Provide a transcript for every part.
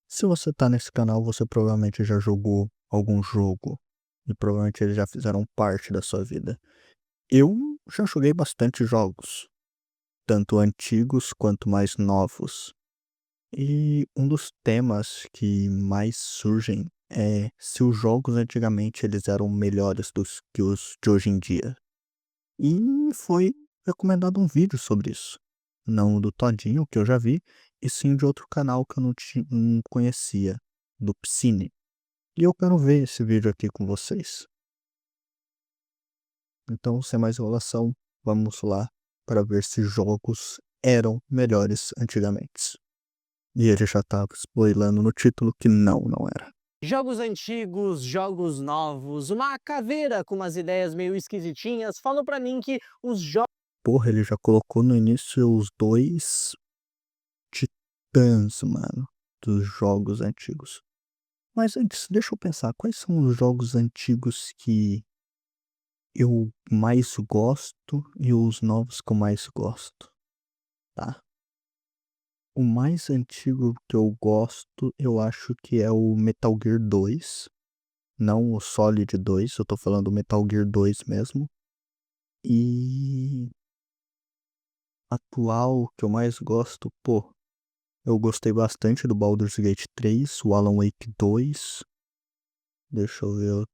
Se você tá nesse canal, você provavelmente já jogou algum jogo e provavelmente eles já fizeram parte da sua vida. Eu já joguei bastante jogos, tanto antigos quanto mais novos. E um dos temas que mais surgem é se os jogos antigamente eles eram melhores dos que os de hoje em dia. E foi recomendado um vídeo sobre isso. Não do Todinho, que eu já vi, e sim de outro canal que eu não conhecia, do Psyne. E eu quero ver esse vídeo aqui com vocês. Então, sem mais enrolação, vamos lá para ver se jogos eram melhores antigamente. E ele já estava spoilando no título que não era. Jogos antigos, jogos novos, uma caveira com umas ideias meio esquisitinhas falou pra mim que os jogos Porra, ele já colocou no início os dois titãs, mano, dos jogos antigos. Mas antes, deixa eu pensar, quais são os jogos antigos que eu mais gosto e os novos que eu mais gosto, tá? O mais antigo que eu gosto, eu acho que é o Metal Gear 2, não o Solid 2, eu tô falando do Metal Gear 2 mesmo. E atual que eu mais gosto, pô, eu gostei bastante do Baldur's Gate 3, o Alan Wake 2, deixa eu ver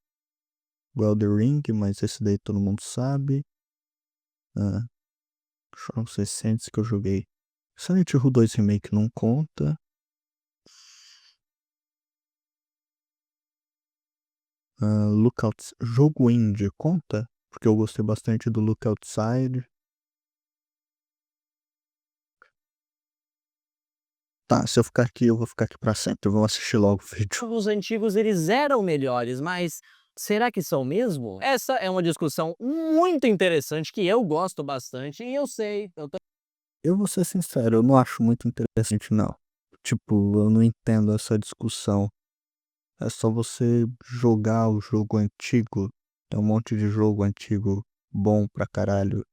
o Elden Ring, mas esse daí todo mundo sabe. Ah, foram os recentes que eu joguei. Silent Hill 2 Remake não conta. Lookout... Jogo indie conta? Porque eu gostei bastante do Look Outside. Tá, se eu ficar aqui, eu vou ficar aqui pra sempre. Vamos assistir logo o vídeo. antigos eles eram melhores, mas será que são mesmo? Essa é uma discussão muito interessante que eu gosto bastante e eu sei, Eu vou ser sincero, eu não acho muito interessante, não. Tipo, eu não entendo essa discussão. É só você jogar o jogo antigo. Tem um monte de jogo antigo bom pra caralho.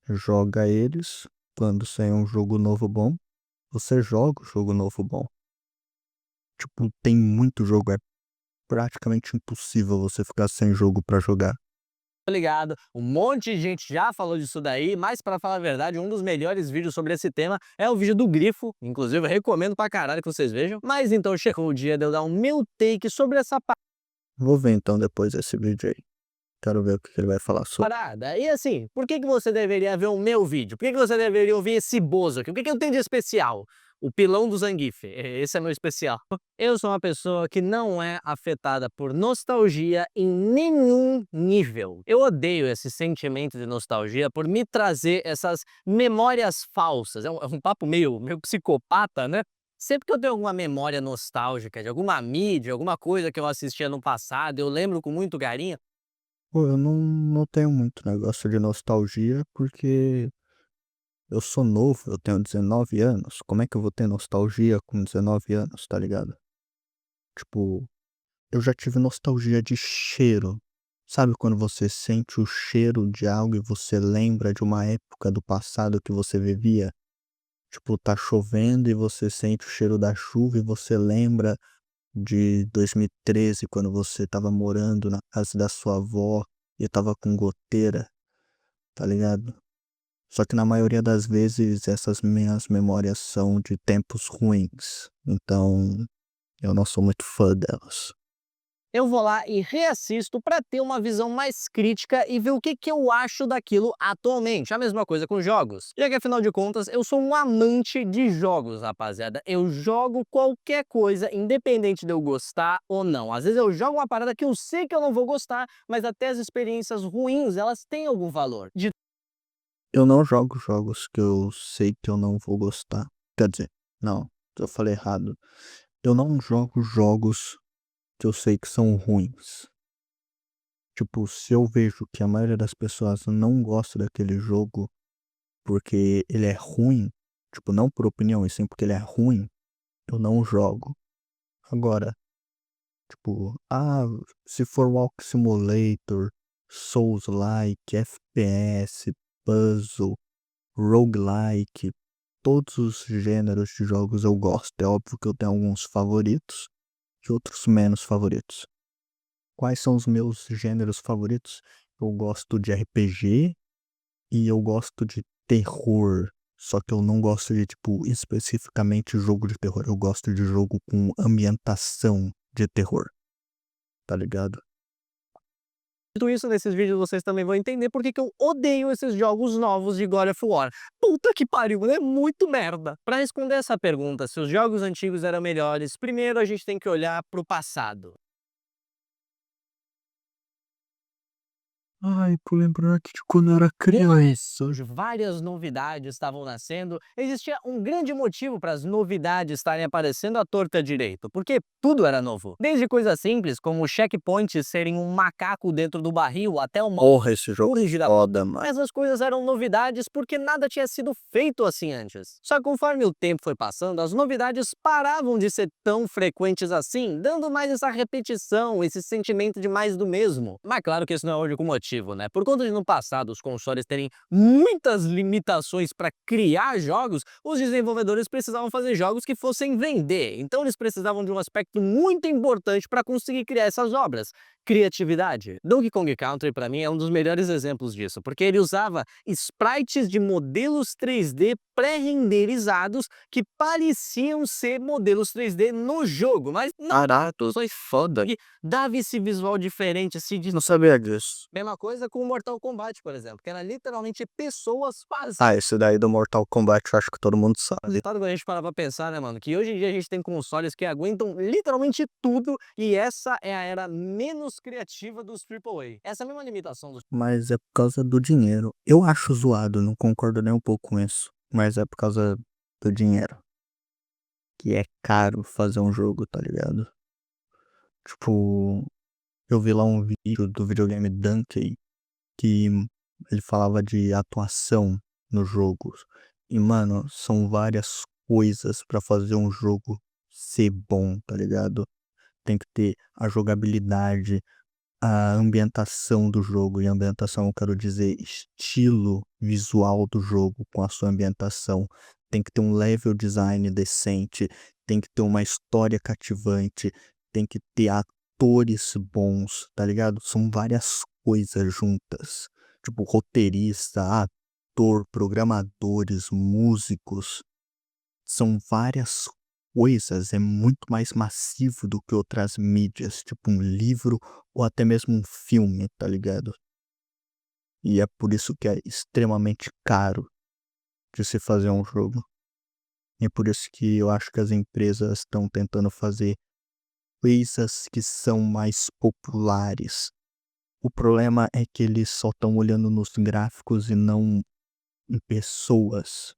Joga eles. Quando sair um jogo novo bom, você joga o jogo novo bom. Tipo, tem muito jogo, é praticamente impossível você ficar sem jogo pra jogar. tô ligado, um monte de gente já falou disso daí, mas pra falar a verdade, um dos melhores vídeos sobre esse tema é o vídeo do Grifo, inclusive eu recomendo pra caralho que vocês vejam, mas então chegou o dia de eu dar o meu take sobre essa Vou ver então depois esse vídeo aí. Quero ver o que ele vai falar sobre. parada. E assim, por que que você deveria ver o meu vídeo? Por que que você deveria ouvir esse bozo aqui? O que que eu tenho de especial? O pilão do Zangief, esse é meu especial. Eu sou uma pessoa que não é afetada por nostalgia em nenhum nível. Eu odeio esse sentimento de nostalgia por me trazer essas memórias falsas. É um papo meio psicopata, né? Sempre que eu tenho alguma memória nostálgica de alguma mídia, alguma coisa que eu assistia no passado, eu lembro com muito carinho. Pô, eu não tenho muito negócio de nostalgia porque eu sou novo, eu tenho 19 anos. Como é que eu vou ter nostalgia com 19 anos, tá ligado? Tipo, eu já tive nostalgia de cheiro. Sabe quando você sente o cheiro de algo e você lembra de uma época do passado que você vivia? Tipo, tá chovendo e você sente o cheiro da chuva e você lembra de 2013, quando você tava morando na casa da sua avó e tava com goteira, tá ligado? Só que na maioria das vezes essas minhas memórias são de tempos ruins, então eu não sou muito fã delas. Eu vou lá e reassisto para ter uma visão mais crítica e ver o que que eu acho daquilo atualmente. A mesma coisa com jogos. Já que afinal de contas eu sou um amante de jogos, rapaziada. Eu jogo qualquer coisa, independente de eu gostar ou não. Às vezes eu jogo uma parada que eu sei que eu não vou gostar, mas até as experiências ruins, elas têm algum valor. Eu não jogo jogos que eu sei que eu não vou gostar. Quer dizer, não, eu falei errado. Eu não jogo jogos que eu sei que são ruins. Tipo, se eu vejo que a maioria das pessoas não gosta daquele jogo porque ele é ruim, tipo, não por opinião, e sim porque ele é ruim, eu não jogo. Agora, tipo, se for Walk Simulator, Souls-like, FPS, puzzle, roguelike, todos os gêneros de jogos eu gosto. É óbvio que eu tenho alguns favoritos e outros menos favoritos. Quais são os meus gêneros favoritos? Eu gosto de RPG e eu gosto de terror. Só que eu não gosto de, tipo, especificamente jogo de terror. Eu gosto de jogo com ambientação de terror. Tá ligado? Dito isso, nesses vídeos vocês também vão entender por que que eu odeio esses jogos novos de God of War. Puta que pariu, é muito merda! Pra responder essa pergunta, se os jogos antigos eram melhores, primeiro a gente tem que olhar pro passado. Ai, por lembrar que de quando eu era criança. Hoje várias novidades estavam nascendo, existia um grande motivo para as novidades estarem aparecendo à torta direito, porque tudo era novo. Desde coisas simples, como checkpoints serem um macaco dentro do barril, até uma Porra, esse jogo origem da foda, mano. essas coisas eram novidades porque nada tinha sido feito assim antes. Só que conforme o tempo foi passando, as novidades paravam de ser tão frequentes assim, dando mais essa repetição, esse sentimento de mais do mesmo. Mas claro que isso não é o único motivo, né? Por conta de no passado os consoles terem muitas limitações para criar jogos, os desenvolvedores precisavam fazer jogos que fossem vender. Então eles precisavam de um aspecto muito importante para conseguir criar essas obras: criatividade. Donkey Kong Country, para mim, é um dos melhores exemplos disso, porque ele usava sprites de modelos 3D pré-renderizados que pareciam ser modelos 3D no jogo, mas baratos, foi foda. E dava esse visual diferente, assim, de... Não sabia disso. Mesma coisa com o Mortal Kombat, por exemplo, que era literalmente pessoas fazendo. Ah, esse daí do Mortal Kombat eu acho que todo mundo sabe. Quando a gente parar pra pensar, né, mano, que hoje em dia a gente tem consoles que aguentam literalmente tudo e essa é a era menos criativa dos AAA. Essa mesma limitação dos... Mas é por causa do dinheiro. Eu acho zoado, não concordo nem um pouco com isso. Mas é por causa do dinheiro. Que é caro fazer um jogo, tá ligado? Tipo, eu vi lá um vídeo do videogame Donkey que ele falava de atuação nos jogos. E, mano, são várias coisas pra fazer um jogo ser bom, tá ligado? Tem que ter a jogabilidade, a ambientação do jogo. E ambientação eu quero dizer estilo visual do jogo com a sua ambientação. Tem que ter um level design decente, tem que ter uma história cativante, tem que ter atores bons, tá ligado? São várias coisas juntas. Tipo, roteirista, ator, programadores, músicos. São várias coisas, é muito mais massivo do que outras mídias, tipo um livro ou até mesmo um filme, tá ligado? E é por isso que é extremamente caro de se fazer um jogo. E é por isso que eu acho que as empresas estão tentando fazer coisas que são mais populares. O problema é que eles só estão olhando nos gráficos e não em pessoas.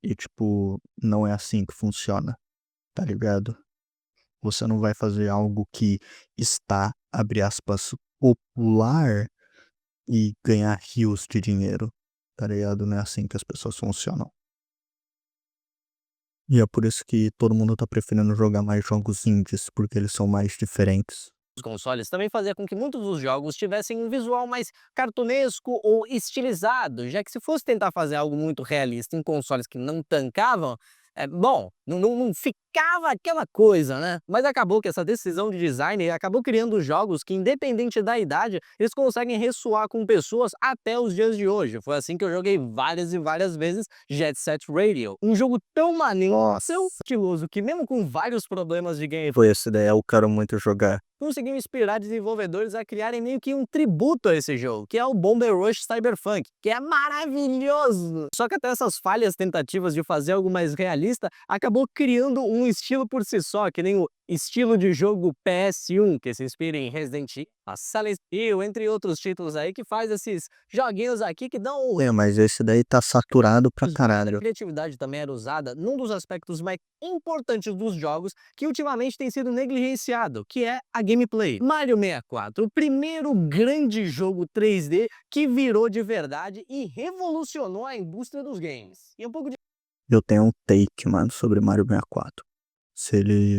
E tipo, não é assim que funciona, tá ligado? Você não vai fazer algo que está, abre aspas, popular e ganhar rios de dinheiro, tá ligado? Não é assim que as pessoas funcionam. E é por isso que todo mundo tá preferindo jogar mais jogos indies, porque eles são mais diferentes. Os consoles também fazia com que muitos dos jogos tivessem um visual mais cartunesco ou estilizado, já que se fosse tentar fazer algo muito realista em consoles que não tancavam, bom, não ficava aquela coisa, né? Mas acabou que essa decisão de design acabou criando jogos que, independente da idade, eles conseguem ressoar com pessoas até os dias de hoje. Foi assim que eu joguei várias e várias vezes Jet Set Radio, um jogo tão maneiro, tão estiloso, que mesmo com vários problemas de gameplay, Foi essa ideia, eu quero muito jogar. conseguiu inspirar desenvolvedores a criarem meio que um tributo a esse jogo, que é o Bomber Rush Cyberpunk, que é maravilhoso! Só que até essas falhas tentativas de fazer algo mais realista acabou criando um estilo por si só, que nem o estilo de jogo PS1, que se inspira em Resident Evil, a Silent Hill, entre outros títulos aí, que faz esses joguinhos aqui que dão... É, mas esse daí tá saturado pra A caralho. criatividade também era usada num dos aspectos mais importantes dos jogos que ultimamente tem sido negligenciado, que é a gameplay. Mario 64, o primeiro grande jogo 3D que virou de verdade e revolucionou a indústria dos games. E um pouco de... Eu tenho um take, mano, sobre Mario 64.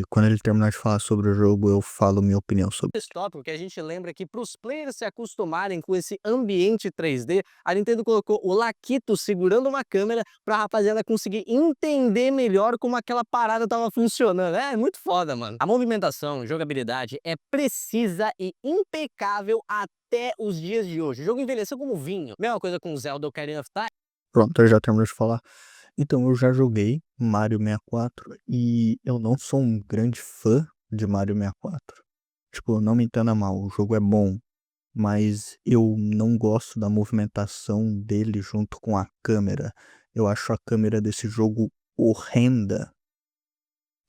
Quando ele terminar de falar sobre o jogo, eu falo minha opinião sobre. Esse tópico que a gente lembra que para os players se acostumarem com esse ambiente 3D, a Nintendo colocou o Laquito segurando uma câmera pra rapaziada conseguir entender melhor como aquela parada tava funcionando. É muito foda, mano. A movimentação, jogabilidade é precisa e impecável até os dias de hoje. O jogo envelheceu como vinho. Mesma coisa com Zelda Ocarina of Time. Pronto, eu já terminei de falar. Então, eu já joguei Mario 64 e eu não sou um grande fã de Mario 64. Tipo, não me entenda mal, o jogo é bom, mas eu não gosto da movimentação dele junto com a câmera. Eu acho a câmera desse jogo horrenda.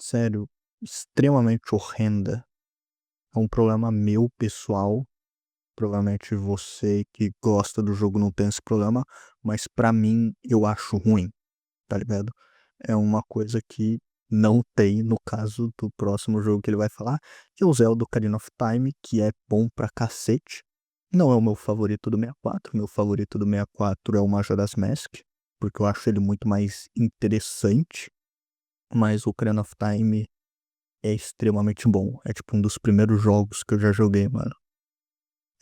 Sério, extremamente horrenda. É um problema meu pessoal. Provavelmente você que gosta do jogo não tem esse problema, mas pra mim eu acho ruim, tá ligado? É uma coisa que não tem no caso do próximo jogo que ele vai falar, que é o Zelda Ocarina of Time, que é bom pra cacete. Não é o meu favorito do 64, meu favorito do 64 é o Majora's Mask, porque eu acho ele muito mais interessante, mas o Ocarina of Time é extremamente bom. É tipo um dos primeiros jogos que eu já joguei, mano.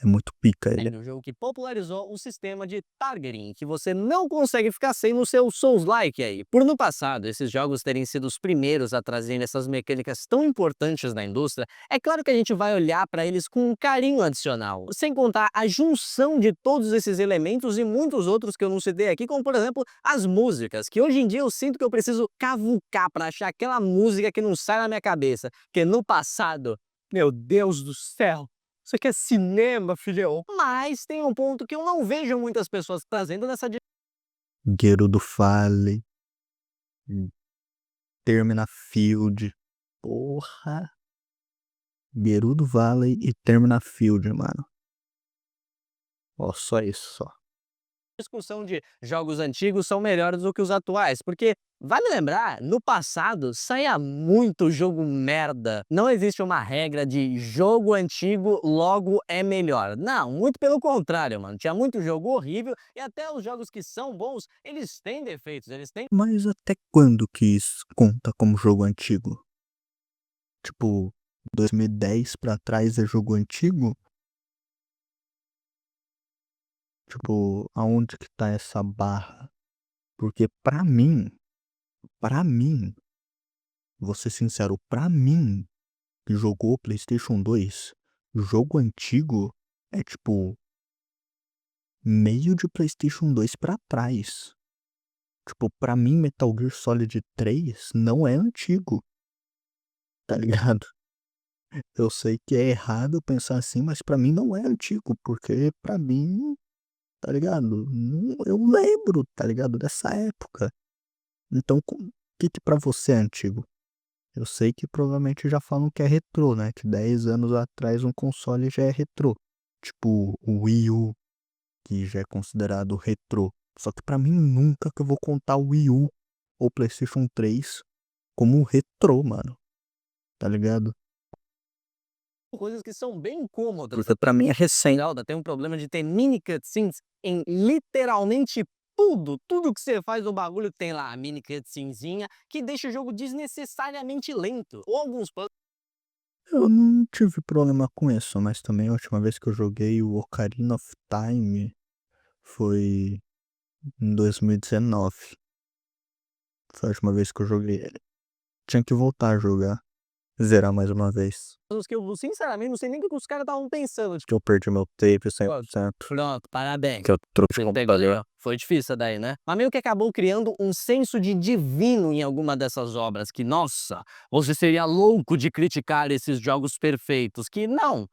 É muito pica ele. No jogo que popularizou o sistema de targeting, que você não consegue ficar sem no seu Souls-like aí. Por no passado, esses jogos terem sido os primeiros a trazerem essas mecânicas tão importantes na indústria, é claro que a gente vai olhar para eles com um carinho adicional. Sem contar a junção de todos esses elementos e muitos outros que eu não citei aqui, como por exemplo, as músicas, que hoje em dia eu sinto que eu preciso cavucar para achar aquela música que não sai na minha cabeça. Porque no passado, meu Deus do céu, isso aqui é cinema, filhão. Mas tem um ponto que eu não vejo muitas pessoas trazendo nessa Gerudo Valley, Termina Field. Porra. Gerudo Valley e Termina Field, mano. Ó, só isso, só. discussão de jogos antigos são melhores do que os atuais, porque vale lembrar, no passado saía muito jogo merda. Não existe uma regra de jogo antigo logo é melhor. Não, muito pelo contrário, mano. Tinha muito jogo horrível e até os jogos que são bons, eles têm defeitos, eles têm. Mas até quando que isso conta como jogo antigo? Tipo, 2010 pra trás é jogo antigo? Tipo, aonde que tá essa barra? Porque pra mim, vou ser sincero, pra mim, que jogou PlayStation 2, jogo antigo é tipo meio de PlayStation 2 pra trás. Tipo, pra mim, Metal Gear Solid 3 não é antigo, tá ligado? Eu sei que é errado pensar assim, mas pra mim não é antigo, porque pra mim, tá ligado? Eu lembro, tá ligado? Dessa época. Então, o que pra você é antigo? Eu sei que provavelmente já falam que é retrô, né? Que 10 anos atrás um console já é retrô. Tipo, o Wii U, que já é considerado retrô. Só que pra mim nunca que eu vou contar o Wii U ou PlayStation 3 como retrô, mano. Tá ligado? Coisas que são bem incômodas. Porque pra mim é recente. Zelda tem um problema de ter mini cutscenes em literalmente tudo. Tudo que você faz no bagulho tem lá a mini cutscenezinha que deixa o jogo desnecessariamente lento. Ou alguns Eu não tive problema com isso, mas também a última vez que eu joguei o Ocarina of Time foi em 2019. Foi a última vez que eu joguei ele. Tinha que voltar a jogar. Zerar mais uma vez. puzzles que eu sinceramente não sei nem o que os caras estavam pensando. Que eu perdi meu tape 100%. Pronto, parabéns. Que eu trouxe um computador. Foi difícil essa daí, né? Mas meio que acabou criando um senso de divino em alguma dessas obras, que, nossa, você seria louco de criticar esses jogos perfeitos, que não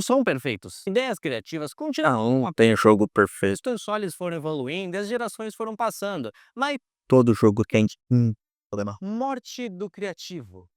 são perfeitos. Ideias criativas continuam. Não tem jogo perfeito. Os consoles foram evoluindo, as gerações foram passando, mas Todo jogo tem um problema. morte do criativo.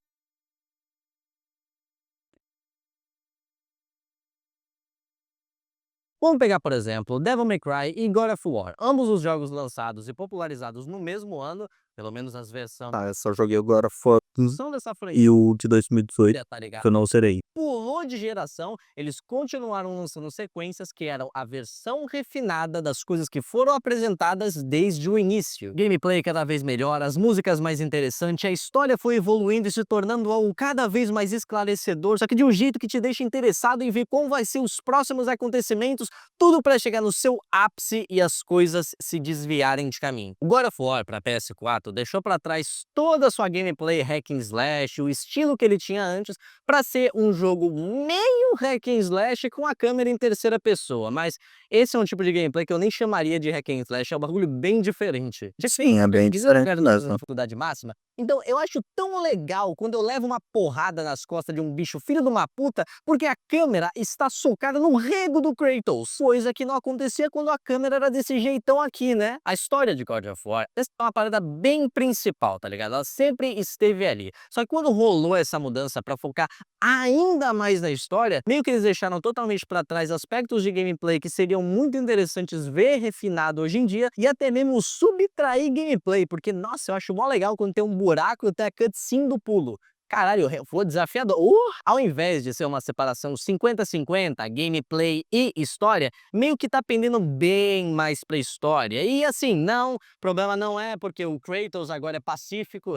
Vamos pegar, por exemplo, Devil May Cry e God of War. Ambos os jogos lançados e popularizados no mesmo ano, pelo menos as versões Ah, eu só joguei agora fotos dessa franquia, e o de 2018 tá ligado? que eu não zerei. Pulou de geração, eles continuaram lançando sequências que eram a versão refinada das coisas que foram apresentadas desde o início. Gameplay cada vez melhor, as músicas mais interessantes, a história foi evoluindo e se tornando algo cada vez mais esclarecedor, só que de um jeito que te deixa interessado em ver como vai ser os próximos acontecimentos, tudo para chegar no seu ápice e as coisas se desviarem de caminho. O God of War para PS4 deixou para trás toda a sua gameplay hack and slash, o estilo que ele tinha antes, para ser um jogo meio hack and slash com a câmera em terceira pessoa, mas esse é um tipo de gameplay que eu nem chamaria de hack and slash, é um bagulho bem diferente. Sim, é bem diferente Na mesmo. dificuldade máxima. Então eu acho tão legal quando eu levo uma porrada nas costas de um bicho filho de uma puta, porque a câmera está socada no rego do Kratos, coisa que não acontecia quando a câmera era desse jeitão aqui, né? A história de God of War é uma parada bem principal, tá ligado? Ela sempre esteve ali. Só que quando rolou essa mudança pra focar ainda mais na história, meio que eles deixaram totalmente pra trás aspectos de gameplay que seriam muito interessantes ver refinado hoje em dia e até mesmo subtrair gameplay, porque, nossa, eu acho mó legal quando tem um buraco e tem a cutscene do pulo. Caralho, foi desafiador. Ao invés de ser uma separação 50-50, gameplay e história, meio que tá pendendo bem mais pra história. E assim, não, problema não é porque o Kratos agora é pacífico.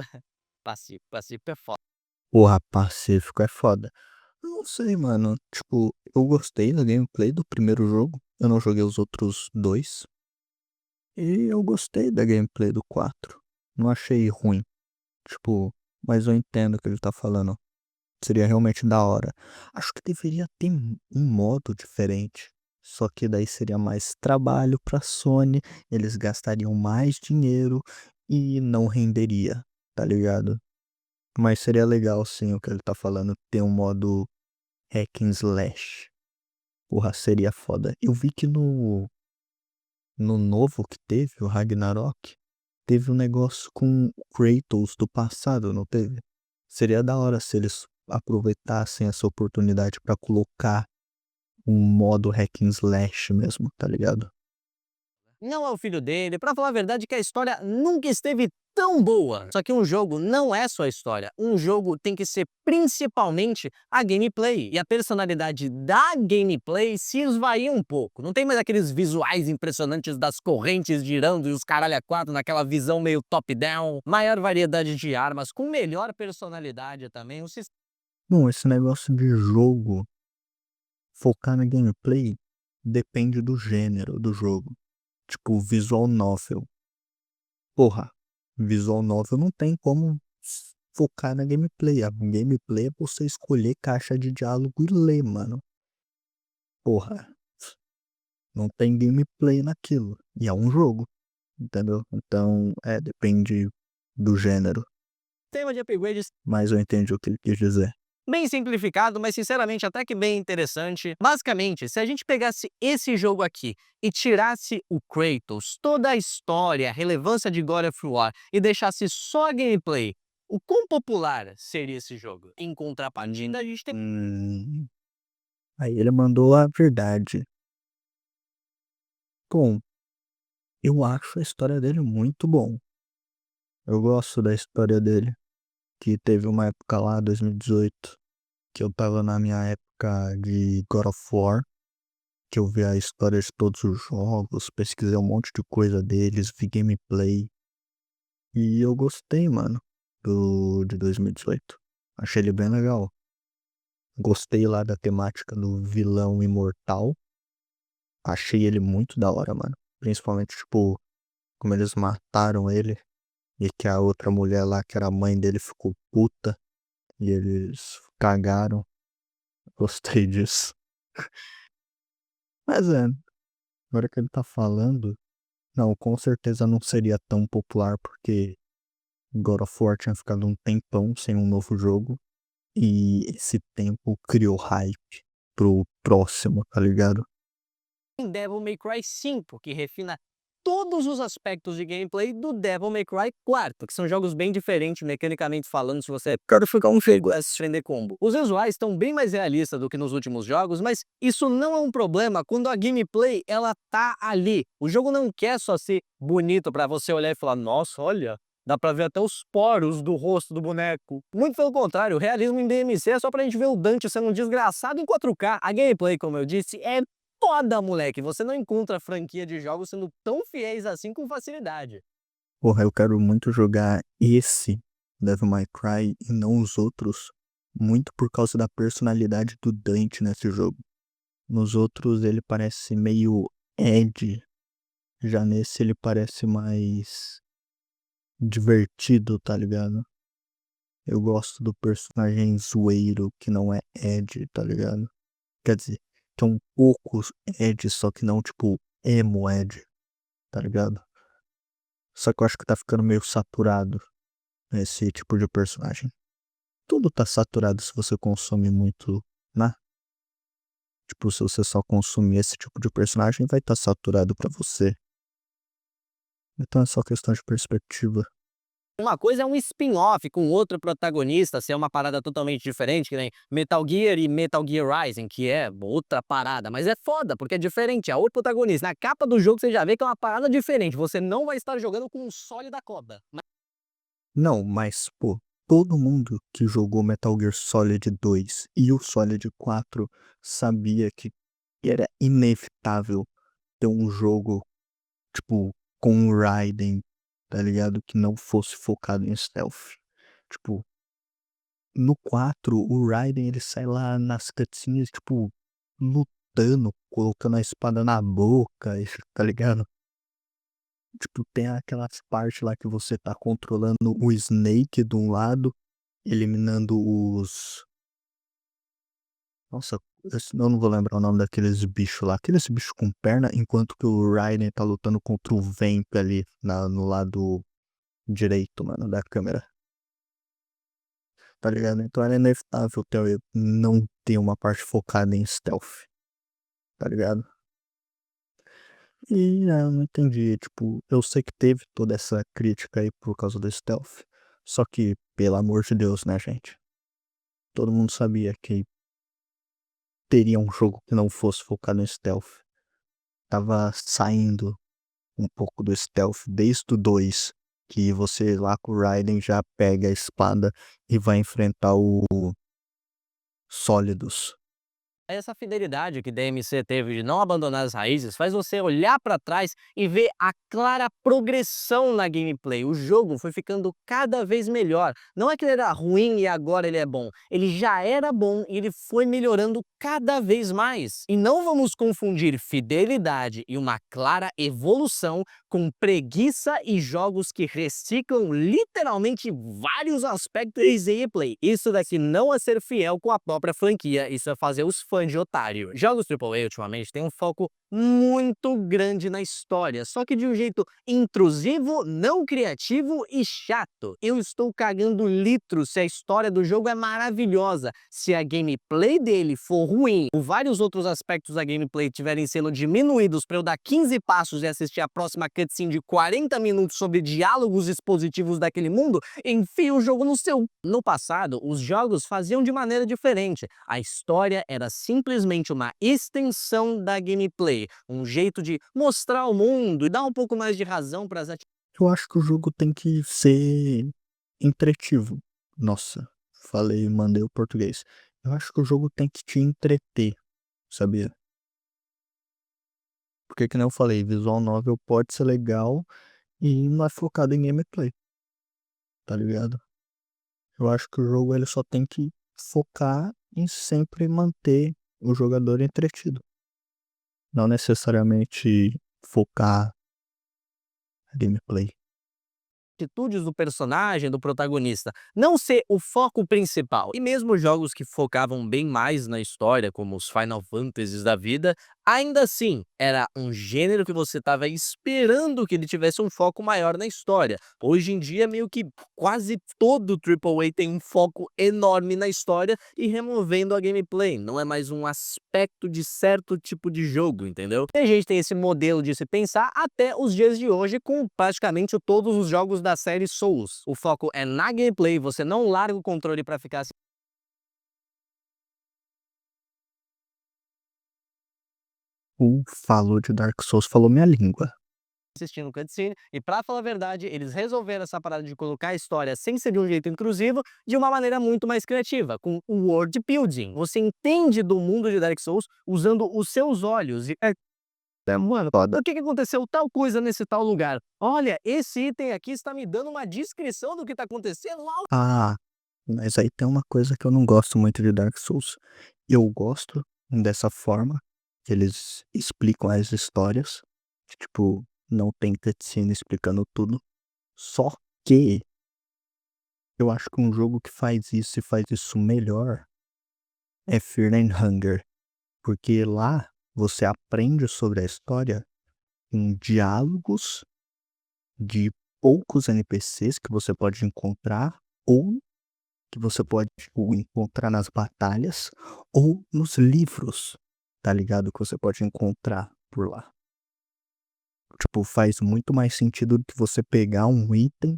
Pacífico é foda. Porra, Pacífico é foda. Não sei, mano. Tipo, eu gostei da gameplay do primeiro jogo. Eu não joguei os outros dois. E eu gostei da gameplay do 4. Não achei ruim. Tipo, mas eu entendo o que ele tá falando. Seria realmente da hora. Acho que deveria ter um modo diferente. Só que daí seria mais trabalho pra Sony. Eles gastariam mais dinheiro e não renderia, tá ligado? Mas seria legal sim o que ele tá falando, ter um modo hack and slash. Porra, seria foda. Eu vi que no novo que teve, o Ragnarok, teve um negócio com o Kratos do passado, não teve? Seria da hora se eles aproveitassem essa oportunidade pra colocar um modo hack and slash mesmo, tá ligado? Não é o filho dele, pra falar a verdade que a história nunca esteve tão boa. Só que um jogo não é só a história, um jogo tem que ser principalmente a gameplay. E a personalidade da gameplay se esvai um pouco. Não tem mais aqueles visuais impressionantes das correntes girando e os caralho a quatro naquela visão meio top-down. Maior variedade de armas, com melhor personalidade também. O sistema Bom, esse negócio de jogo focar na gameplay depende do gênero do jogo. Tipo, visual novel. Porra, visual novel não tem como focar na gameplay. A gameplay é você escolher caixa de diálogo e ler, mano. Porra, não tem gameplay naquilo. E é um jogo, entendeu? Então, depende do gênero. de upgrades Mas eu entendi o que ele quis dizer. bem simplificado, mas sinceramente até que bem interessante. Basicamente, se a gente pegasse esse jogo aqui e tirasse o Kratos, toda a história, a relevância de God of War e deixasse só a gameplay, o quão popular seria esse jogo? Em contrapartida, a gente tem Hum, Aí ele mandou a verdade. Bom, eu acho a história dele muito bom. Eu gosto da história dele. Que teve uma época lá, 2018, que eu tava na minha época de God of War, que eu vi a história de todos os jogos, pesquisei um monte de coisa deles, vi gameplay, e eu gostei, mano, de 2018. Achei ele bem legal. Gostei lá da temática do vilão imortal. Achei ele muito da hora, mano. Principalmente, tipo, como eles mataram ele e que a outra mulher lá, que era a mãe dele, ficou puta e eles cagaram. Gostei disso. Mas agora que ele tá falando, não, com certeza não seria tão popular porque God of War tinha ficado um tempão sem um novo jogo e esse tempo criou hype pro próximo, tá ligado? Devil May Cry 5, que refina todos os aspectos de gameplay do Devil May Cry 4, que são jogos bem diferentes mecanicamente falando, se você quer ficar um jogo a prender combo. Os visuais estão bem mais realistas do que nos últimos jogos, mas isso não é um problema quando a gameplay ela tá ali. O jogo não quer só ser bonito pra você olhar e falar, nossa, olha, Dá pra ver até os poros do rosto do boneco. Muito pelo contrário, o realismo em DMC é só pra gente ver o Dante sendo um desgraçado em 4K. A gameplay, como eu disse, é foda, moleque. Você não encontra franquia de jogos sendo tão fiéis assim com facilidade. Porra, eu quero muito jogar esse Devil May Cry e não os outros, muito por causa da personalidade do Dante nesse jogo. Nos outros ele parece meio Ed, já nesse ele parece mais divertido, tá ligado? Eu gosto do personagem zoeiro que não é Ed, tá ligado? Quer dizer, que é um pouco Ed, só que não tipo emo Ed, tá ligado? Só que eu acho que tá ficando meio saturado esse tipo de personagem. Tudo tá saturado se você consome muito, né? Tipo, se você só consumir esse tipo de personagem, vai estar saturado pra você. Então é só questão de perspectiva. Uma coisa é um spin-off com outro protagonista, ser uma parada totalmente diferente, que nem Metal Gear e Metal Gear Rising, que é outra parada, mas é foda, porque é diferente, é outro protagonista. Na capa do jogo você já vê que é uma parada diferente, você não vai estar jogando com um sólido cobra. Não, mas, pô, todo mundo que jogou Metal Gear Solid 2 e o Solid 4 sabia que era inevitável ter um jogo, tipo, com o Raiden, tá ligado? Que não fosse focado em stealth. Tipo, no 4, o Raiden ele sai lá nas cutscenes, tipo, lutando, colocando a espada na boca, tá ligado? Tipo, tem aquelas partes lá que você tá controlando o Snake de um lado, eliminando os. Nossa, eu não vou lembrar o nome daqueles bichos lá. Aqueles bichos com perna, enquanto que o Raiden tá lutando contra o Vamp ali no lado direito, mano, da câmera. Tá ligado? Então era inevitável não ter uma parte focada em stealth, tá ligado? E eu não entendi, tipo, eu sei que teve toda essa crítica aí por causa do stealth. Só que, pelo amor de Deus, né, gente? Todo mundo sabia que teria um jogo que não fosse focado em stealth. Tava saindo um pouco do stealth desde o 2, que você lá com o Raiden já pega a espada e vai enfrentar o Sólidos. Essa fidelidade que DMC teve de não abandonar as raízes faz você olhar para trás e ver a clara progressão na gameplay. O jogo foi ficando cada vez melhor. Não é que ele era ruim e agora ele é bom. Ele já era bom e ele foi melhorando cada vez mais. E não vamos confundir fidelidade e uma clara evolução com preguiça e jogos que reciclam literalmente vários aspectos de gameplay. Isso daqui não é ser fiel com a própria franquia, isso é fazer os fãs de otário. Jogos AAA ultimamente têm um foco muito grande na história, só que de um jeito intrusivo, não criativo e chato. Eu estou cagando litros se a história do jogo é maravilhosa, se a gameplay dele for ruim, ou vários outros aspectos da gameplay tiverem sendo diminuídos para eu dar 15 passos e assistir a próxima cutscene de 40 minutos sobre diálogos expositivos daquele mundo, enfia o jogo no seu. No passado, os jogos faziam de maneira diferente. A história era simplesmente uma extensão da gameplay, um jeito de mostrar o mundo e dar um pouco mais de razão para as Eu acho que o jogo tem que ser entretivo. Nossa, falei, mandei o português. Eu acho que o jogo tem que te entreter, sabia? Porque que nem eu falei, visual novel pode ser legal e não é focado em gameplay, tá ligado? Eu acho que o jogo ele só tem que focar em sempre manter o jogador entretido. Não necessariamente focar na gameplay. atitudes do personagem, do protagonista, não ser o foco principal. E mesmo jogos que focavam bem mais na história, como os Final Fantasies da vida, ainda assim, era um gênero que você estava esperando que ele tivesse um foco maior na história. Hoje em dia, meio que quase todo AAA tem um foco enorme na história e removendo a gameplay. Não é mais um aspecto de certo tipo de jogo, entendeu? E a gente tem esse modelo de se pensar até os dias de hoje com praticamente todos os jogos da série Souls. O foco é na gameplay, você não larga o controle para ficar assim. Falou de Dark Souls, falou minha língua. assistindo cutscene, e pra falar a verdade, eles resolveram essa parada de colocar a história sem ser de um jeito intrusivo, de uma maneira muito mais criativa, com o world building. Você entende do mundo de Dark Souls usando os seus olhos. Mano, Foda. o que que aconteceu tal coisa nesse tal lugar? Olha, esse item aqui está me dando uma descrição do que está acontecendo lá. Ah, mas aí tem uma coisa que eu não gosto muito de Dark Souls. Eu gosto dessa forma que eles explicam as histórias, que, tipo, não tem cutscene explicando tudo. Só que eu acho que um jogo que faz isso e faz isso melhor é Fear and Hunger, porque lá você aprende sobre a história em diálogos de poucos NPCs que você pode encontrar ou que você pode, tipo, encontrar nas batalhas ou nos livros, tá ligado? Que você pode encontrar por lá. Tipo, faz muito mais sentido do que você pegar um item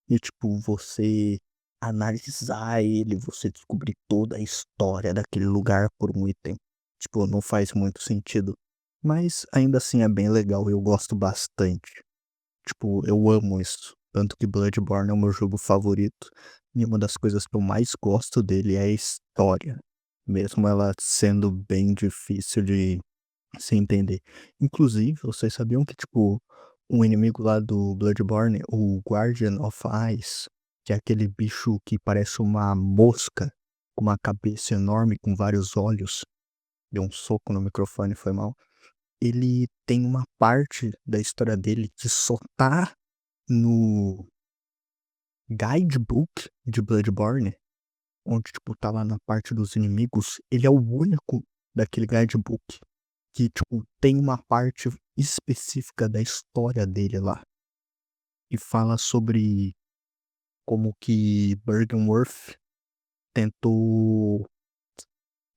e, tipo, você analisar ele, você descobrir toda a história daquele lugar por um item. Tipo, não faz muito sentido. Mas ainda assim é bem legal, eu gosto bastante. Tipo, eu amo isso. Tanto que Bloodborne é o meu jogo favorito. E uma das coisas que eu mais gosto dele é a história. Mesmo ela sendo bem difícil de se entender. Inclusive, vocês sabiam que, tipo, um inimigo lá do Bloodborne, o Guardian of Eyes, que é aquele bicho que parece uma mosca, com uma cabeça enorme, com vários olhos. Deu um soco no microfone, foi mal. Ele tem uma parte da história dele que só tá no guidebook de Bloodborne, onde, tipo, tá lá na parte dos inimigos, ele é o único daquele guidebook que, tipo, tem uma parte específica da história dele lá. E fala sobre como que Byrgenwerth tentou,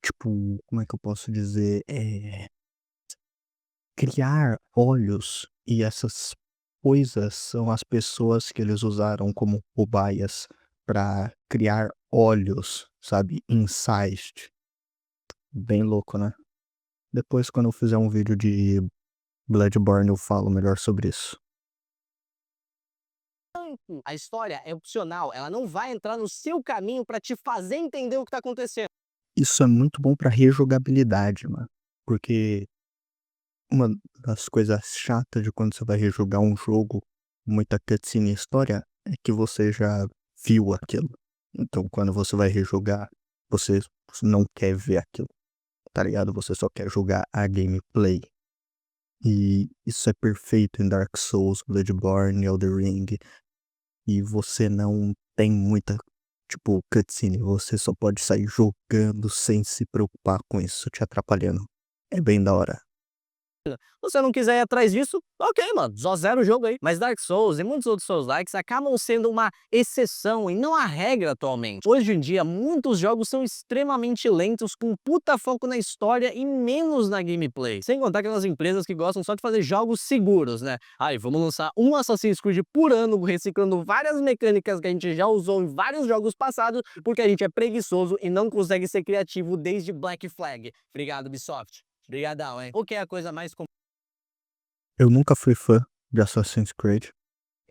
tipo, como é que eu posso dizer? Criar olhos, e essas coisas são as pessoas que eles usaram como cobaias pra criar olhos, sabe, Insight. Bem louco, né. Depois, quando eu fizer um vídeo de Bloodborne, eu falo melhor sobre isso. A história é opcional, ela não vai entrar no seu caminho para te fazer entender o que está acontecendo. Isso é muito bom pra rejogabilidade, mano, porque uma das coisas chatas de quando você vai rejogar um jogo, muita cutscene e história, é que você já viu aquilo. Então, quando você vai rejogar, você não quer ver aquilo, tá ligado? Você só quer jogar a gameplay. E isso é perfeito em Dark Souls, Bloodborne, Elden Ring. E você não tem muita, tipo, cutscene. Você só pode sair jogando sem se preocupar com isso te atrapalhando. É bem da hora. Se você não quiser ir atrás disso, ok, mano, só zera o jogo aí. Mas Dark Souls e muitos outros Souls-likes acabam sendo uma exceção e não a regra atualmente. Hoje em dia, muitos jogos são extremamente lentos, com puta foco na história e menos na gameplay. Sem contar aquelas empresas que gostam só de fazer jogos seguros, né? Aí, vamos lançar um Assassin's Creed por ano, reciclando várias mecânicas que a gente já usou em vários jogos passados, porque a gente é preguiçoso e não consegue ser criativo desde Black Flag. Obrigado, Ubisoft. Obrigadão, hein? O que é a coisa mais Eu nunca fui fã de Assassin's Creed,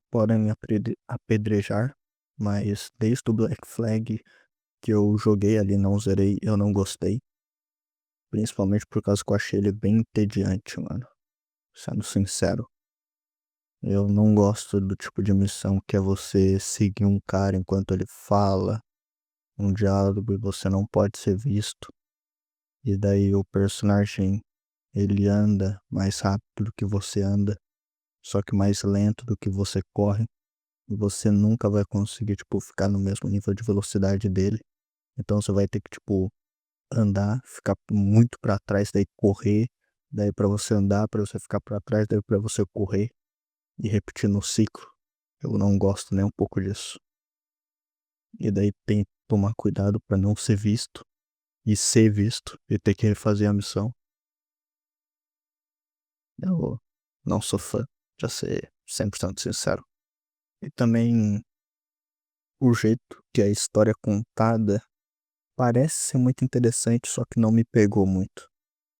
podem me apedrejar, mas desde o Black Flag que eu joguei ali, não zerei, eu não gostei. Principalmente por causa que eu achei ele bem entediante, mano. Sendo sincero. Eu não gosto do tipo de missão que é você seguir um cara enquanto ele fala, um diálogo e você não pode ser visto. E daí o personagem, ele anda mais rápido do que você anda, só que mais lento do que você corre. E você nunca vai conseguir, tipo, ficar no mesmo nível de velocidade dele. Então você vai ter que, tipo, andar, ficar muito pra trás, daí correr, daí pra você andar, pra você ficar pra trás, daí pra você correr e repetir no ciclo. Eu não gosto nem um pouco disso. E daí tem que tomar cuidado pra não ser visto e ser visto e ter que refazer a missão. Eu não sou fã, pra ser 100% sincero. E também o jeito que a história é contada parece ser muito interessante, só que não me pegou muito.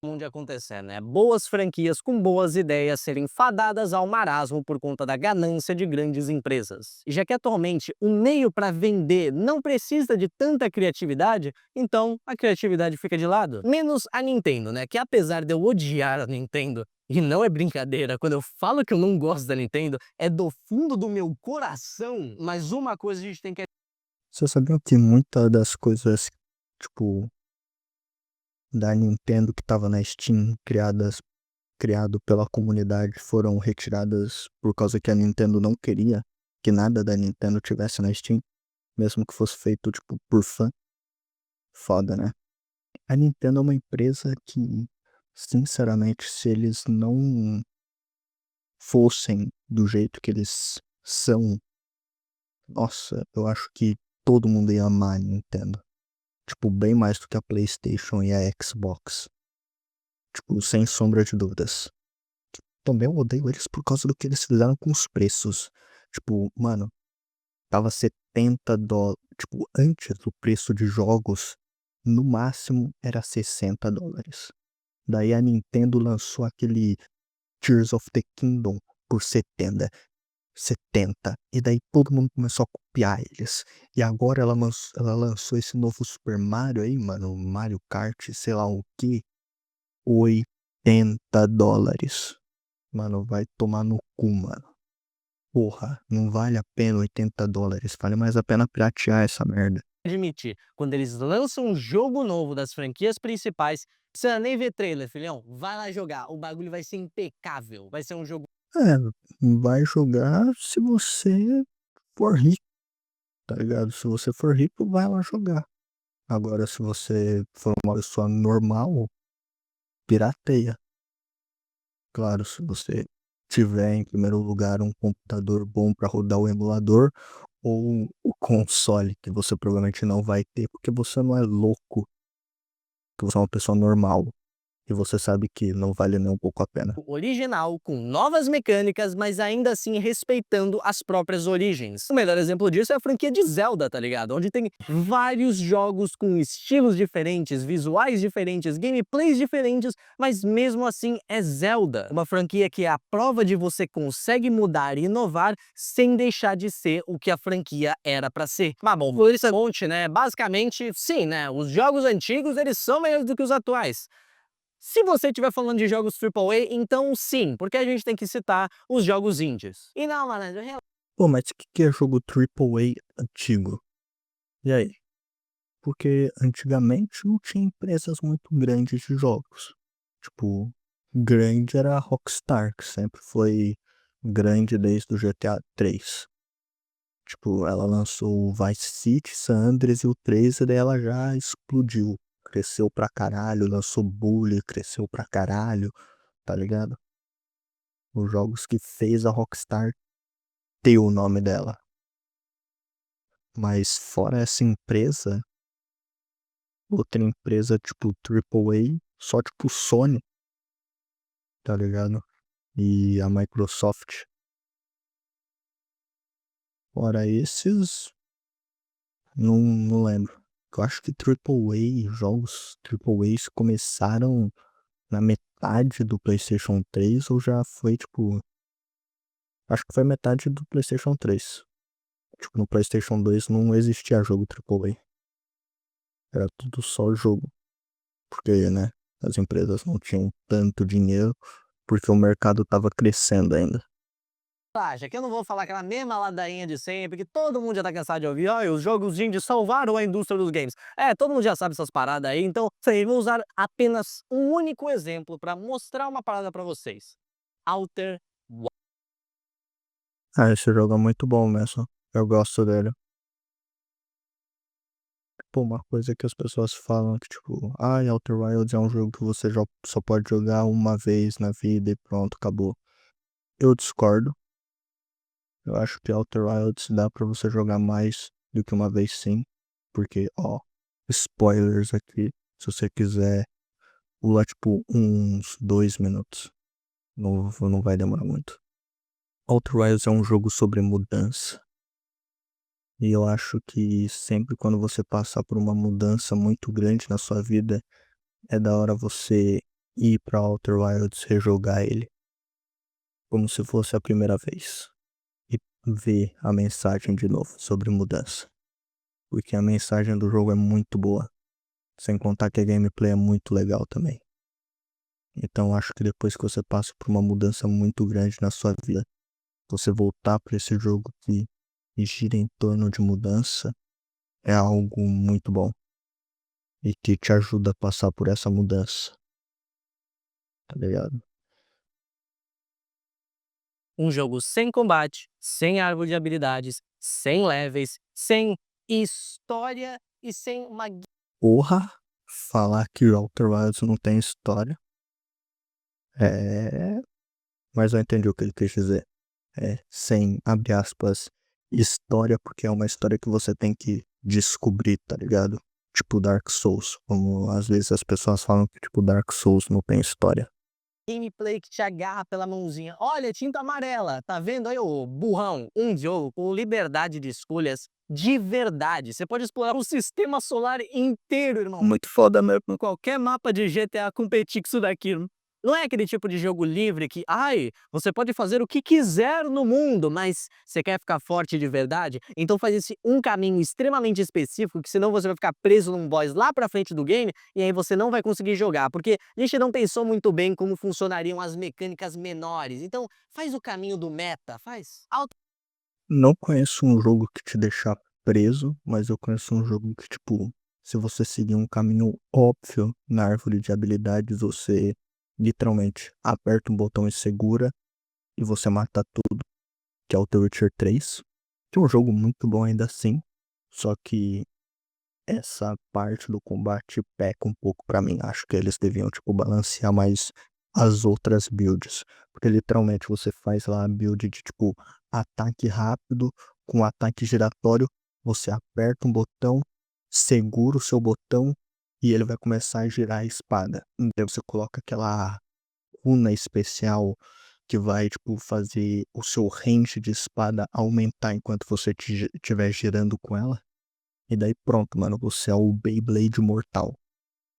Onde acontecer, né? Boas franquias com boas ideias serem fadadas ao marasmo por conta da ganância de grandes empresas. E já que atualmente o meio para vender não precisa de tanta criatividade, então a criatividade fica de lado. Menos a Nintendo, né? Que apesar de eu odiar a Nintendo, e não é brincadeira, quando eu falo que eu não gosto da Nintendo, é do fundo do meu coração. Mas uma coisa a gente tem que... Você sabia que muitas das coisas, tipo, da Nintendo que tava na Steam, criado pela comunidade, foram retiradas por causa que a Nintendo não queria que nada da Nintendo tivesse na Steam, mesmo que fosse feito, tipo, por fã. Foda, né? A Nintendo é uma empresa que, sinceramente, se eles não fossem do jeito que eles são, nossa, eu acho que todo mundo ia amar a Nintendo. Tipo, bem mais do que a PlayStation e a Xbox. Tipo, sem sombra de dúvidas. Também eu odeio eles por causa do que eles fizeram com os preços. Tipo, mano, tava $70. Tipo, antes o preço de jogos, no máximo, era $60. Daí a Nintendo lançou aquele Tears of the Kingdom por 70. E daí todo mundo começou a copiar eles. E agora ela lançou esse novo Super Mario aí, mano. Mario Kart, sei lá o que. $80. Mano, vai tomar no cu, mano. Porra, não vale a pena $80. Vale mais a pena piratear essa merda. admitir, quando eles lançam um jogo novo das franquias principais, precisa nem ver trailer, filhão. Vai lá jogar, o bagulho vai ser impecável. Vai ser um jogo... É, vai jogar se você for rico, tá ligado? Se você for rico, vai lá jogar. Agora, se você for uma pessoa normal, pirateia. Claro, se você tiver em primeiro lugar um computador bom para rodar o emulador ou o console, que você provavelmente não vai ter, porque você não é louco, que você é uma pessoa normal e você sabe que não vale nem um pouco a pena. original, com novas mecânicas, mas ainda assim respeitando as próprias origens. O melhor exemplo disso é a franquia de Zelda, tá ligado? Onde tem vários jogos com estilos diferentes, visuais diferentes, gameplays diferentes, mas mesmo assim é Zelda. Uma franquia que é a prova de você consegue mudar e inovar sem deixar de ser o que a franquia era pra ser. Mas bom, por isso é monte, né? Basicamente, sim, né? Os jogos antigos, eles são melhores do que os atuais. Se você estiver falando de jogos AAA, então sim, porque a gente tem que citar os jogos indies. E não, malandro, Pô, mas o que é jogo AAA antigo? E aí? Porque antigamente não tinha empresas muito grandes de jogos. Tipo, grande era a Rockstar, que sempre foi grande desde o GTA 3. Tipo, ela lançou o Vice City, San Andreas e o 3, e daí ela já explodiu. Cresceu pra caralho, lançou Bully, cresceu pra caralho, tá ligado? Os jogos que fez a Rockstar ter o nome dela. Mas fora essa empresa, outra empresa tipo AAA, só tipo Sony, tá ligado? E a Microsoft. Fora esses, não lembro. Eu acho que AAA, jogos AAAs começaram na metade do PlayStation 3 ou já foi tipo. Acho que foi metade do PlayStation 3. Tipo, no PlayStation 2 não existia jogo AAA. Era tudo só jogo. Porque, né, as empresas não tinham tanto dinheiro porque o mercado tava crescendo ainda. acha que eu não vou falar aquela mesma ladainha de sempre, que todo mundo já tá cansado de ouvir, ó, os jogos indies salvaram a indústria dos games. É, todo mundo já sabe essas paradas aí, então, sei, vou usar apenas um único exemplo para mostrar uma parada para vocês. Outer Ah, esse jogo é muito bom mesmo. Eu gosto dele. Pô, uma coisa que as pessoas falam que, tipo, Outer Wilds é um jogo que você só pode jogar uma vez na vida e pronto, acabou. Eu discordo. Eu acho que Outer Wilds dá pra você jogar mais do que uma vez sim. Porque, ó, spoilers aqui. Se você quiser pular, tipo, uns 2 minutos. Não vai demorar muito. Outer Wilds é um jogo sobre mudança. E eu acho que sempre quando você passar por uma mudança muito grande na sua vida, é da hora você ir pra Outer Wilds, rejogar ele, como se fosse a primeira vez, e ver a mensagem de novo sobre mudança. Porque a mensagem do jogo é muito boa, sem contar que a gameplay é muito legal também. Então acho que depois que você passa por uma mudança muito grande na sua vida, você voltar para esse jogo que gira em torno de mudança é algo muito bom e que te ajuda a passar por essa mudança, tá ligado? Um jogo sem combate, sem árvore de habilidades, sem levels, sem história e sem uma Porra, falar que Outer Wilds não tem história é. Mas eu entendi o que ele quis dizer. É, sem, abre aspas, história, porque é uma história que você tem que descobrir, tá ligado? Tipo Dark Souls, como às vezes as pessoas falam que tipo Dark Souls não tem história. gameplay que te agarra pela mãozinha. Olha, tinta amarela, tá vendo aí, ô burrão? Um jogo com liberdade de escolhas de verdade. Você pode explorar o sistema solar inteiro, irmão. Muito foda mesmo. Qualquer mapa de GTA competir com isso daqui. Não é aquele tipo de jogo livre que, ai, você pode fazer o que quiser no mundo, mas você quer ficar forte de verdade? Então faz esse um caminho extremamente específico, que senão você vai ficar preso num boss lá pra frente do game e aí você não vai conseguir jogar, porque a gente não pensou muito bem como funcionariam as mecânicas menores. Então faz o caminho do meta, faz. Não conheço um jogo que te deixar preso, mas eu conheço um jogo que, tipo, se você seguir um caminho óbvio na árvore de habilidades, você literalmente aperta um botão e segura e você mata tudo, que é o The Witcher 3, que é um jogo muito bom ainda assim, só que essa parte do combate peca um pouco pra mim. Acho que eles deviam, tipo, balancear mais as outras builds. Porque literalmente você faz lá a build de, tipo, ataque rápido com ataque giratório. Você aperta um botão, segura o seu botão e ele vai começar a girar a espada. Daí você coloca aquela runa especial que vai, tipo, fazer o seu range de espada aumentar enquanto você estiver girando com ela. E daí pronto, mano, você é o Beyblade mortal,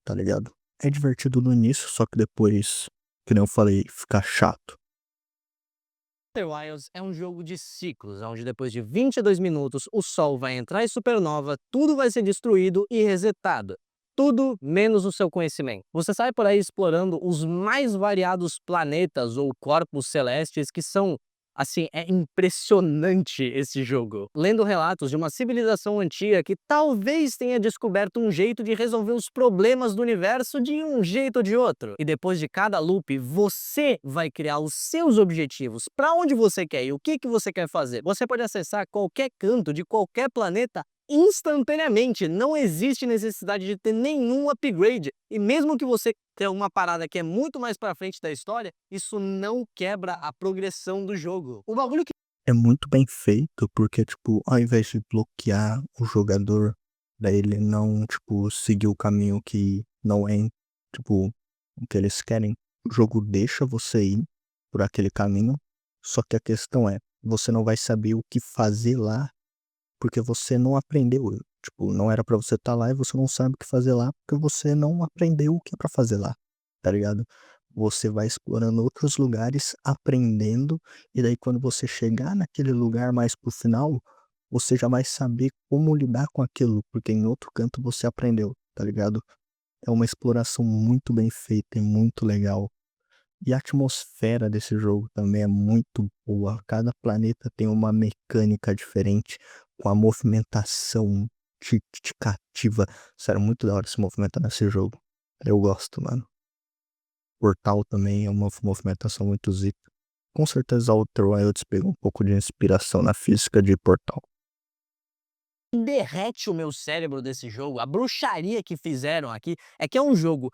tá ligado? É divertido no início, só que depois, que nem eu falei, fica chato. Outer Wilds é um jogo de ciclos, onde depois de 22 minutos o Sol vai entrar em supernova, tudo vai ser destruído e resetado. Tudo menos o seu conhecimento. Você sai por aí explorando os mais variados planetas ou corpos celestes que são, assim, é impressionante esse jogo. Lendo relatos de uma civilização antiga que talvez tenha descoberto um jeito de resolver os problemas do universo de um jeito ou de outro. E depois de cada loop, você vai criar os seus objetivos, para onde você quer ir, o que você quer fazer. Você pode acessar qualquer canto de qualquer planeta instantaneamente, não existe necessidade de ter nenhum upgrade. E mesmo que você tenha uma parada que é muito mais pra frente da história, isso não quebra a progressão do jogo. O bagulho que É muito bem feito, porque, tipo, ao invés de bloquear o jogador, daí ele não, tipo, seguir o caminho que não é, tipo, o que eles querem, o jogo deixa você ir por aquele caminho, só que a questão é, você não vai saber o que fazer lá porque você não aprendeu. Tipo, não era pra você estar lá e você não sabe o que fazer lá, porque você não aprendeu o que é pra fazer lá, tá ligado? Você vai explorando outros lugares, aprendendo, e daí quando você chegar naquele lugar mais pro final, você já vai saber como lidar com aquilo, porque em outro canto você aprendeu, tá ligado? É uma exploração muito bem feita e muito legal. E a atmosfera desse jogo também é muito boa. Cada planeta tem uma mecânica diferente, com a movimentação te cativa. Sério, muito da hora se movimentar nesse jogo. Eu gosto, mano. Portal também é uma movimentação muito zica. Com certeza Outer Wilds pegou um pouco de inspiração na física de Portal. derrete o meu cérebro desse jogo, a bruxaria que fizeram aqui, é que é um jogo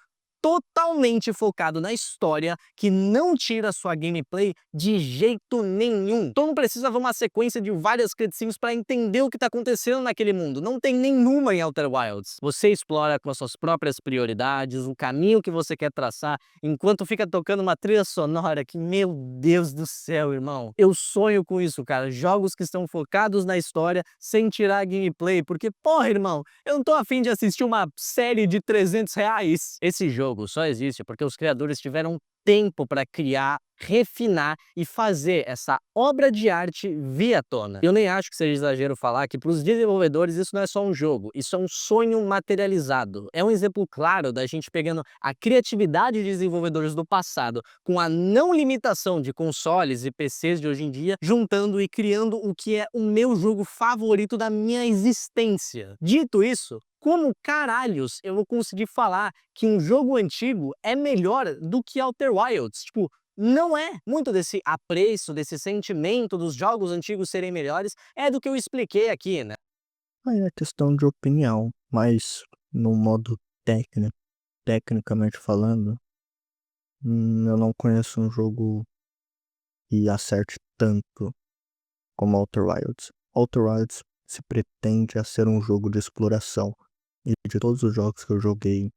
totalmente focado na história, que não tira sua gameplay de jeito nenhum. Então não precisa ver uma sequência de várias cutscenes para entender o que está acontecendo naquele mundo. Não tem nenhuma em Outer Wilds. Você explora com as suas próprias prioridades, o caminho que você quer traçar, enquanto fica tocando uma trilha sonora que, meu Deus do céu, irmão. Eu sonho com isso, cara. Jogos que estão focados na história sem tirar a gameplay, porque, porra, irmão, eu não tô afim de assistir uma série de R$ 300. Esse jogo jogo só existe porque os criadores tiveram tempo para criar, refinar e fazer essa obra de arte vir à tona. Eu nem acho que seja exagero falar que para os desenvolvedores isso não é só um jogo, isso é um sonho materializado. É um exemplo claro da gente pegando a criatividade de desenvolvedores do passado com a não limitação de consoles e PCs de hoje em dia, juntando e criando o que é o meu jogo favorito da minha existência. Dito isso, como caralhos eu vou conseguir falar que um jogo antigo é melhor do que Outer Wilds? Tipo, não é. Muito desse apreço, desse sentimento dos jogos antigos serem melhores é do que eu expliquei aqui, né? Aí é questão de opinião, mas no modo técnico, tecnicamente falando, eu não conheço um jogo que acerte tanto como Outer Wilds. Outer Wilds se pretende a ser um jogo de exploração. E de todos os jogos que eu joguei,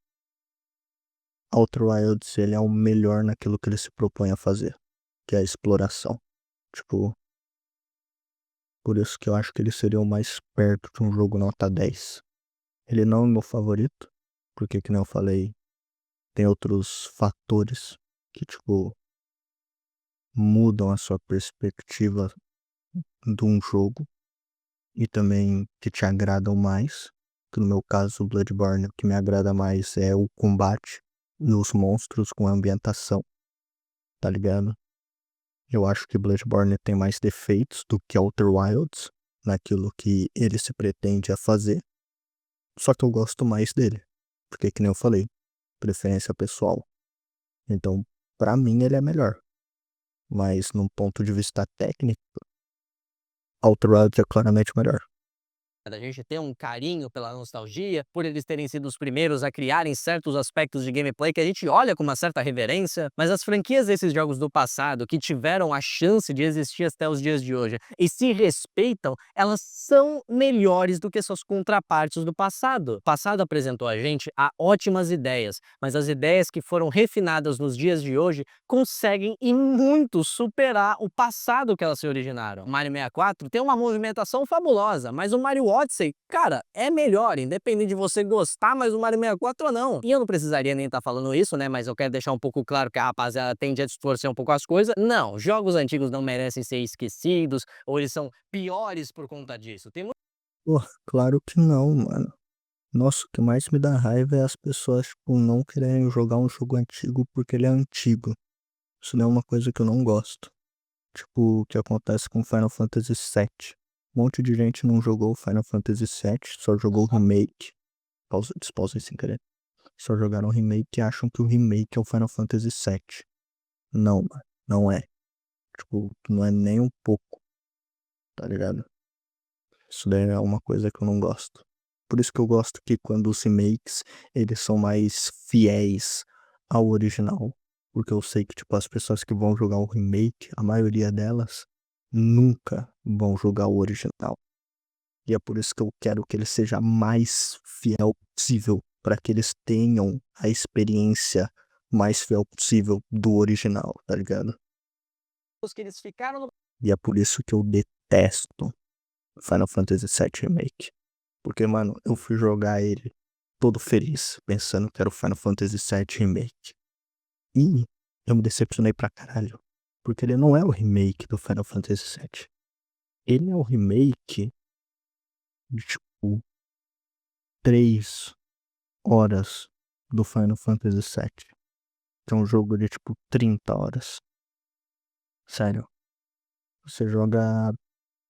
Outer Wilds ele é o melhor naquilo que ele se propõe a fazer, que é a exploração. Tipo, por isso que eu acho que ele seria o mais perto de um jogo nota 10. Ele não é o meu favorito, porque, que nem eu falei, tem outros fatores que, tipo, mudam a sua perspectiva de um jogo e também que te agradam mais. Que no meu caso, o Bloodborne, o que me agrada mais é o combate nos monstros com a ambientação, tá ligado? Eu acho que Bloodborne tem mais defeitos do que Outer Wilds, naquilo que ele se pretende a fazer, só que eu gosto mais dele, porque que nem eu falei, preferência pessoal. Então, pra mim ele é melhor, mas num ponto de vista técnico, Outer Wilds é claramente melhor. Da gente ter um carinho pela nostalgia, por eles terem sido os primeiros a criarem certos aspectos de gameplay que a gente olha com uma certa reverência, mas as franquias desses jogos do passado que tiveram a chance de existir até os dias de hoje e se respeitam, elas são melhores do que suas contrapartes do passado. O passado apresentou a gente a ótimas ideias, mas as ideias que foram refinadas nos dias de hoje conseguem e muito superar o passado que elas se originaram. O Mario 64 tem uma movimentação fabulosa, mas o Mario Odyssey, cara, é melhor, independente de você gostar mais do Mario 64 ou não. E eu não precisaria nem estar falando isso, né, mas eu quero deixar um pouco claro que a rapaziada tende a distorcer um pouco as coisas. Não, jogos antigos não merecem ser esquecidos, ou eles são piores por conta disso. Tem Pô, claro que não, mano. Nossa, o que mais me dá raiva é as pessoas, tipo, não quererem jogar um jogo antigo porque ele é antigo. Isso não é uma coisa que eu não gosto. Tipo, o que acontece com Final Fantasy VII. Um monte de gente não jogou Final Fantasy VII, só jogou o remake. Despausei sem querer. Só jogaram o remake e acham que o remake é o Final Fantasy VII. Não, mano, não é. Tipo, não é nem um pouco, tá ligado? Isso daí é uma coisa que eu não gosto. Por isso que eu gosto que quando os remakes, eles são mais fiéis ao original. Porque eu sei que, tipo, as pessoas que vão jogar o remake, a maioria delas, nunca vão jogar o original. E é por isso que eu quero que ele seja mais fiel possível, para que eles tenham a experiência mais fiel possível do original, tá ligado? os que eles ficaram no E é por isso que eu detesto Final Fantasy VII Remake. Porque, mano, eu fui jogar ele todo feliz, pensando que era o Final Fantasy VII Remake. E eu me decepcionei pra caralho. Porque ele não é o remake do Final Fantasy VII. Ele é o remake de, tipo, 3 horas do Final Fantasy VII. Que é um jogo de, tipo, 30 horas. Sério. Você joga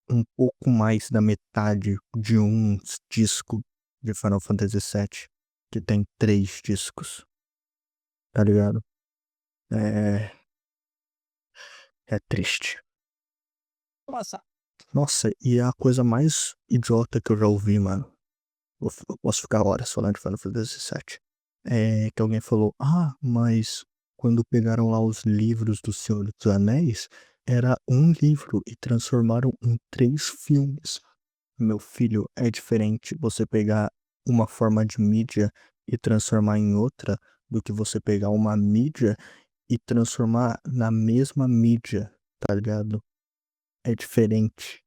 um pouco mais da metade de um disco de Final Fantasy VII, que tem 3 discos, tá ligado? É, é triste. passado. Nossa, e a coisa mais idiota que eu já ouvi, mano, eu posso ficar horas falando de Final Fantasy VII, é que alguém falou, mas quando pegaram lá os livros do Senhor dos Anéis, era um livro e transformaram em 3 filmes. Meu filho, é diferente você pegar uma forma de mídia e transformar em outra do que você pegar uma mídia e transformar na mesma mídia, tá ligado? É diferente.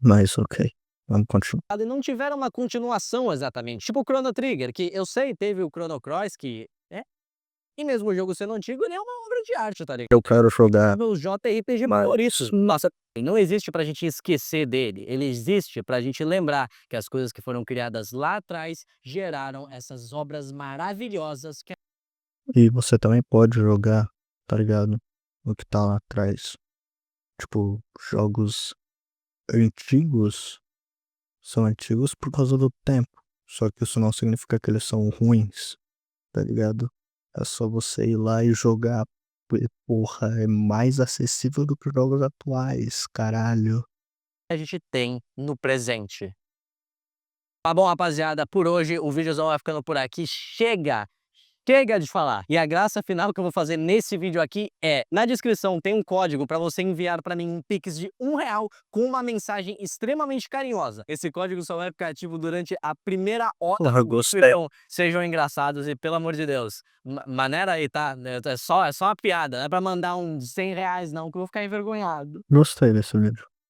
Mas ok. Vamos continuar. e não tiveram uma continuação exatamente, tipo o Chrono Trigger, que eu sei, teve o Chrono Cross, que e mesmo o jogo sendo antigo, ele é uma obra de arte, tá ligado? Eu quero jogar Os JRPG favoritos. Nossa, não existe pra gente esquecer dele, ele existe pra gente lembrar que as coisas que foram criadas lá atrás geraram essas obras maravilhosas que e você também pode jogar, tá ligado? O que tá lá atrás. Tipo, jogos antigos são antigos por causa do tempo. Só que isso não significa que eles são ruins, tá ligado? É só você ir lá e jogar. Porra, é mais acessível do que os jogos atuais, caralho. a gente tem no presente. Tá bom, rapaziada, por hoje o vídeozão vai ficando por aqui. Chega! Chega de falar! E a graça final que eu vou fazer nesse vídeo aqui é, na descrição tem um código para você enviar para mim um Pix de R$ 1 com uma mensagem extremamente carinhosa. Esse código só vai ficar ativo durante a primeira hora Porra, do gostei. vídeo. Então, sejam engraçados e, pelo amor de Deus, maneira aí, tá? É só uma piada, não é pra mandar uns R$ 100 não, que eu vou ficar envergonhado. Gostei desse vídeo.